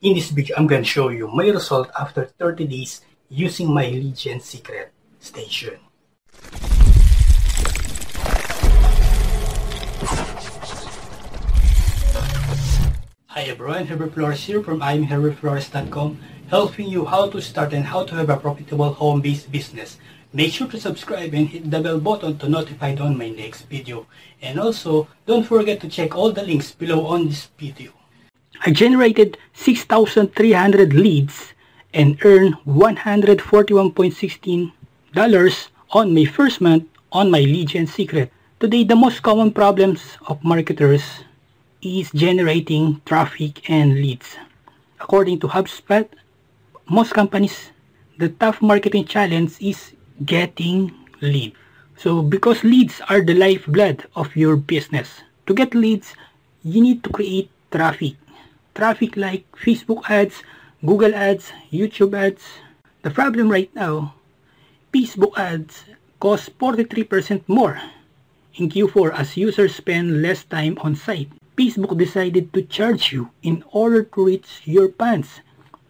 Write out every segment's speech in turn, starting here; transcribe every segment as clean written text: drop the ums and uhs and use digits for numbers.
In this video, I'm going to show you my result after 30 days using my lead gen secret station. Hi everyone, Herbert Flores here from IamHerbertFlores.com, helping you how to start and how to have a profitable home-based business. Make sure to subscribe and hit the bell button to notified on my next video. And also, don't forget to check all the links below on this video. I generated 6,300 leads and earned $141.16 on my first month on my lead gen secret. Today, the most common problems of marketers is generating traffic and leads. According to HubSpot, most companies, the tough marketing challenge is getting leads. So because leads are the lifeblood of your business, to get leads, you need to create traffic. Traffic like Facebook ads, Google ads, YouTube ads. The problem right now, Facebook ads cost 43% more in Q4 as users spend less time on site. Facebook decided to charge you in order to reach your fans.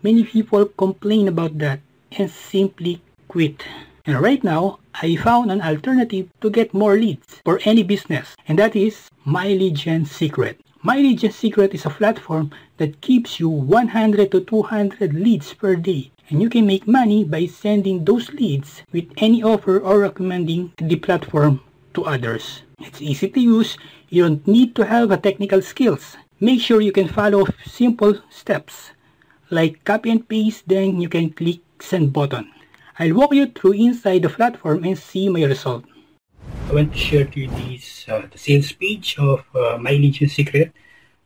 Many people complain about that and simply quit. And right now, I found an alternative to get more leads for any business, and that is My Lead Gen Secret. My Lead Gen Secret is a platform that gives you 100 to 200 leads per day, and you can make money by sending those leads with any offer or recommending the platform to others. It's easy to use. You don't need to have a technical skills. Make sure you can follow simple steps like copy and paste, then you can click send button. I'll walk you through inside the platform and see my result. I want to share to you this the sales page of My Lead Gen Secret,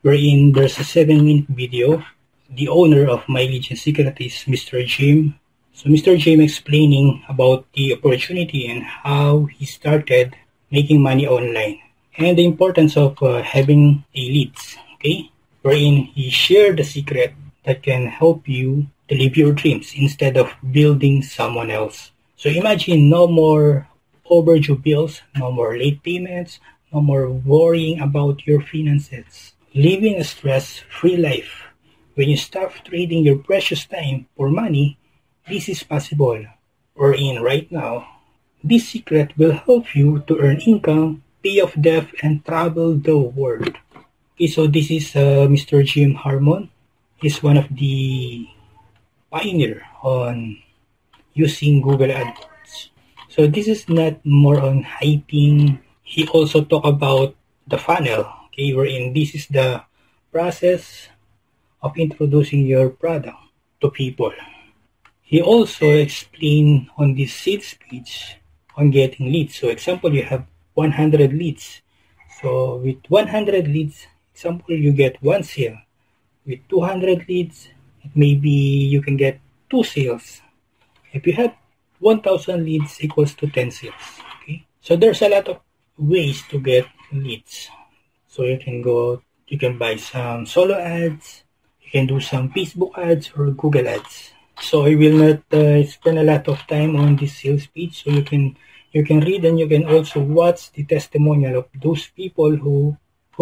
wherein there's a 7-minute video. The owner of My Lead Gen Secret is Mr. Jim. So Mr. Jim explaining about the opportunity and how he started making money online and the importance of having a leads, okay? Wherein he shared the secret that can help you to live your dreams instead of building someone else. So imagine no more overdue bills, no more late payments, no more worrying about your finances. Living a stress-free life. When you stop trading your precious time for money, this is possible. Wherein right now, this secret will help you to earn income, pay off debt, and travel the world. Okay, so this is Mr. Jim Harmon. He's one of the pioneer on using Google Ads. So this is not more on hyping. He also talk about the funnel, okay, wherein this is the process of introducing your product to people. He also explained on this sales page on getting leads. So example, you have 100 leads. So with 100 leads, example, you get 1 sale. With 200 leads, maybe you can get 2 sales. If you have 1,000 leads equals to 10 sales. Okay, so there's a lot of ways to get leads. So you can buy some solo ads, you can do some Facebook ads or Google ads. So I will not spend a lot of time on this sales page. So you can read and you can also watch the testimonial of those people who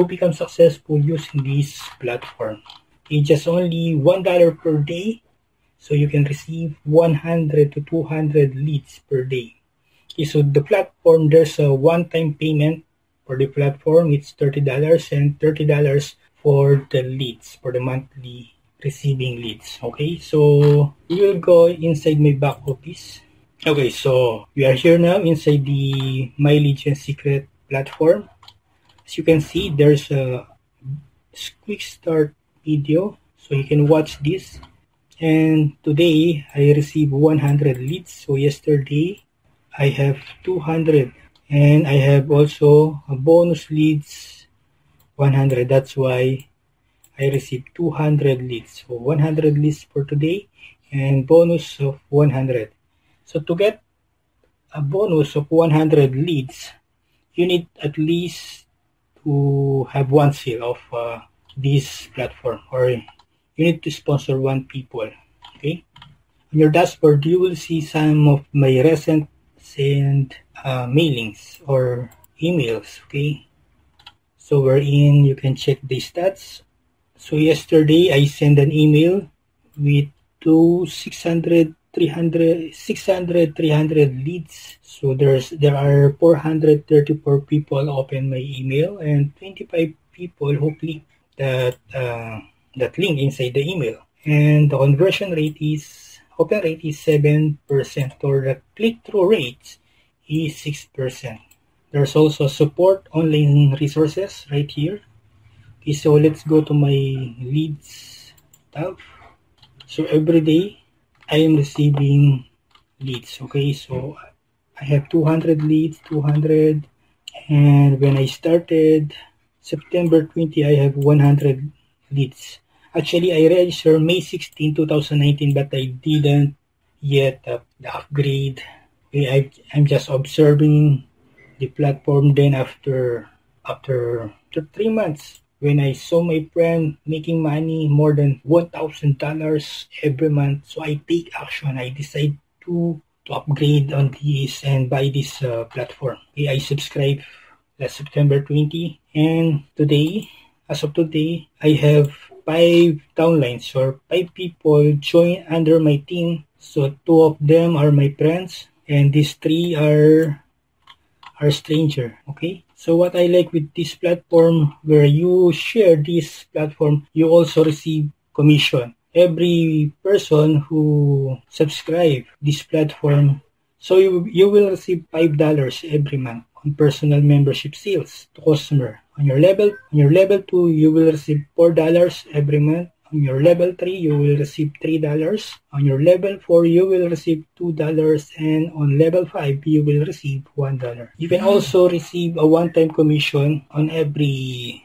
become successful using this platform. It's just only $1 per day, so you can receive 100 to 200 leads per day. Okay, so the platform, there's a one-time payment for the platform. It's $30 and $30 for the leads, for the monthly receiving leads. Okay, so we will go inside my back office. Okay, so we are here now inside the My Lead Gen Secret platform. As you can see, there's a quick start video, so you can watch this. And today I received 100 leads. So yesterday I have 200, and I have also a bonus leads 100. That's why I received 200 leads. So 100 leads for today and bonus of 100. So to get a bonus of 100 leads, you need at least to have 1 sale of this platform, or you need to sponsor 1 people. Okay, on your dashboard you will see some of my recent sent mailings or emails. Okay, so wherein you can check the stats. So yesterday I sent an email with two 600 300 leads. So there are 434 people open my email and 25 people who click that link inside the email. And the conversion rate is open rate is 7%, or the click-through rate is 6%. There's also support online resources right here. Okay, so let's go to my leads tab. So every day I am receiving leads. Okay, so I have 200 leads, 200, and when I started September 20, I have 100 leads. Actually, I registered May 16, 2019, but I didn't yet upgrade. Okay, I'm just observing the platform. Then after 3 months, when I saw my friend making money more than $1,000 every month, so I take action. I decide to upgrade on this and buy this platform. Okay, I subscribed last September 20, and today, as of today, I have 5 downlines, or 5 people join under my team. So 2 of them are my friends, and these 3 are stranger. Okay, so what I like with this platform, where you share this platform, you also receive commission. Every person who subscribe this platform, so you will receive $5 every month on personal membership sales to customer. On your level 2, you will receive $4 every month. On your level 3, you will receive $3. On your level 4, you will receive $2. And on level 5, you will receive $1. You can also receive a one-time commission on every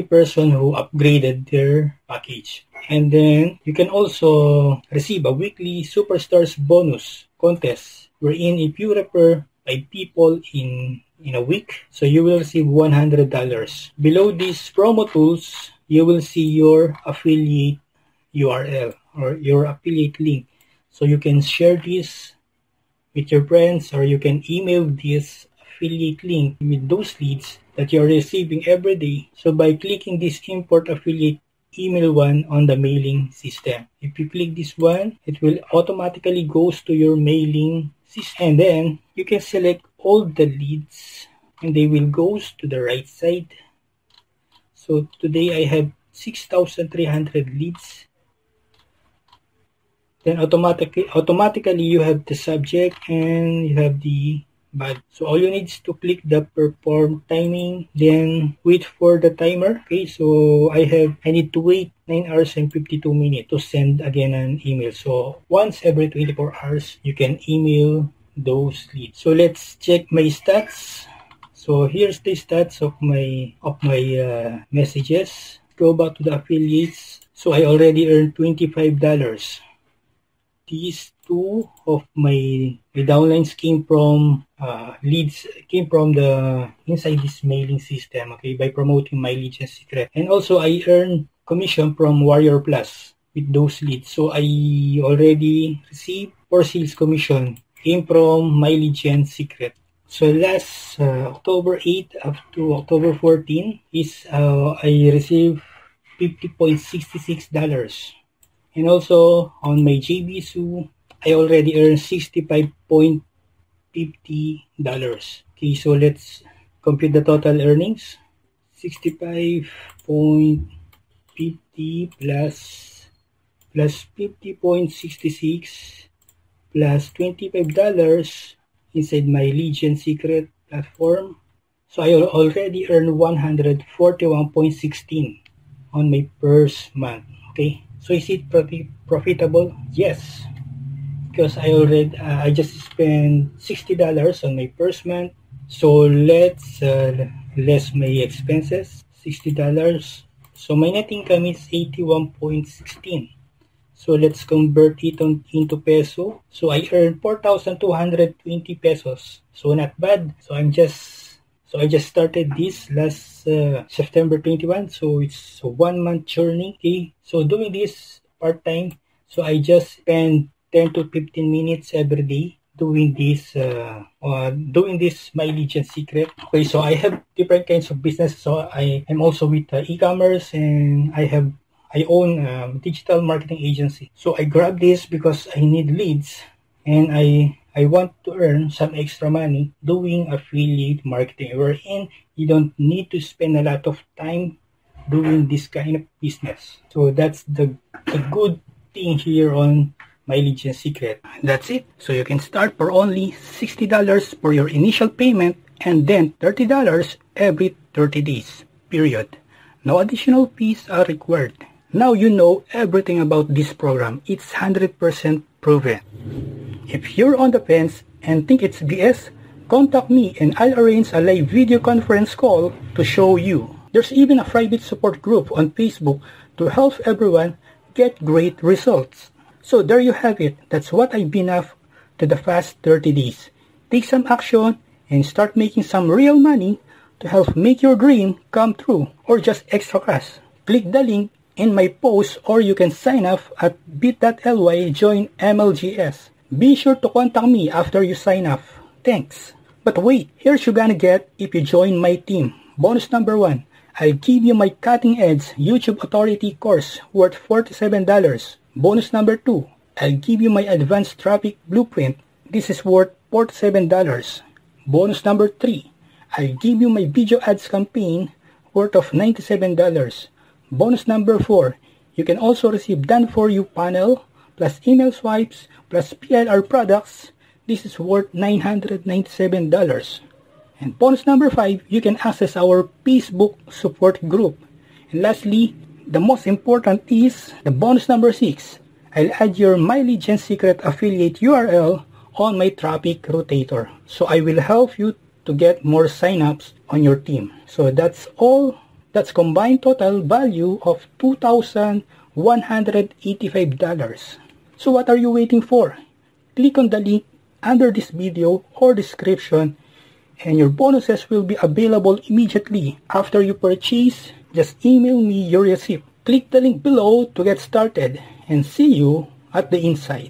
person who upgraded their package. And then you can also receive a weekly Superstars bonus contest, wherein if you refer 5 people in a week, so you will receive $100. Below these promo tools, you will see your affiliate URL or your affiliate link. So you can share this with your friends, or you can email this affiliate link with those leads that you're receiving every day. So by clicking this import affiliate email one on the mailing system, if you click this one, it will automatically goes to your mailing system, and then you can select all the leads and they will goes to the right side. So today I have 6,300 leads. Then automatically you have the subject and you have the body. So all you need is to click the perform timing, then wait for the timer. Okay, so I need to wait 9 hours and 52 minutes to send again an email. So once every 24 hours, you can email those leads. So let's check my stats. So here's the stats of my messages. Go back to the affiliates. So I already earned $25. These 2 of my downlines came from leads, came from the inside this mailing system. Okay, by promoting my Legion Secret, and also I earned commission from Warrior Plus with those leads. So I already received 4 sales commission came from my Legion Secret. So last October 8 up to October 14 is I received $50.66. And also on my JBSU, I already earned $65.50. Okay, so let's compute the total earnings. 65.50 plus 50.66 plus $25 inside my Legion Secret platform. So I already earned $141.16 on my first month. Okay, so is it profitable? Yes, because I just spent $60 on my first month. So let's less my expenses, $60. So my net income is 81.16. So let's convert it into peso. So I earned 4,220 pesos. So not bad. So I just started this last September 21. So it's a 1-month journey. Okay. So doing this part-time. So I just spend 10 to 15 minutes every day doing this my Legion Secret. Okay, so I have different kinds of business. So I am also with e-commerce, and I have I own a digital marketing agency. So I grabbed this because I need leads and I want to earn some extra money doing affiliate marketing, wherein you don't need to spend a lot of time doing this kind of business. So that's the good thing here on My Legion Secret. That's it. So you can start for only $60 for your initial payment and then $30 every 30 days, period. No additional fees are required. Now you know everything about this program. It's 100% proven. If you're on the fence and think it's BS, contact me and I'll arrange a live video conference call to show you. There's even a private support group on Facebook to help everyone get great results. So there you have it. That's what I've been up to the past 30 days. Take some action and start making some real money to help make your dream come true, or just extra cash. Click the link in my post or you can sign up at bit.ly join MLGS. Be sure to contact me after you sign up. Thanks. But wait, here's you're gonna get if you join my team. Bonus number 1. I'll give you my cutting-edge YouTube Authority course worth $47. Bonus number 2. I'll give you my advanced traffic blueprint. This is worth $47. Bonus number 3. I'll give you my video ads campaign worth of $97. Bonus number 4. You can also receive done for you panel plus email swipes plus PLR products. This is worth $997. And bonus number 5, you can access our Facebook support group. And lastly, the most important is the bonus number 6. I'll add your My Legion Secret affiliate URL on my traffic rotator. So I will help you to get more signups on your team. So that's all. That's combined total value of $2,185. So what are you waiting for? Click on the link under this video or description and your bonuses will be available immediately after you purchase. Just email me your receipt. Click the link below to get started and see you at the inside.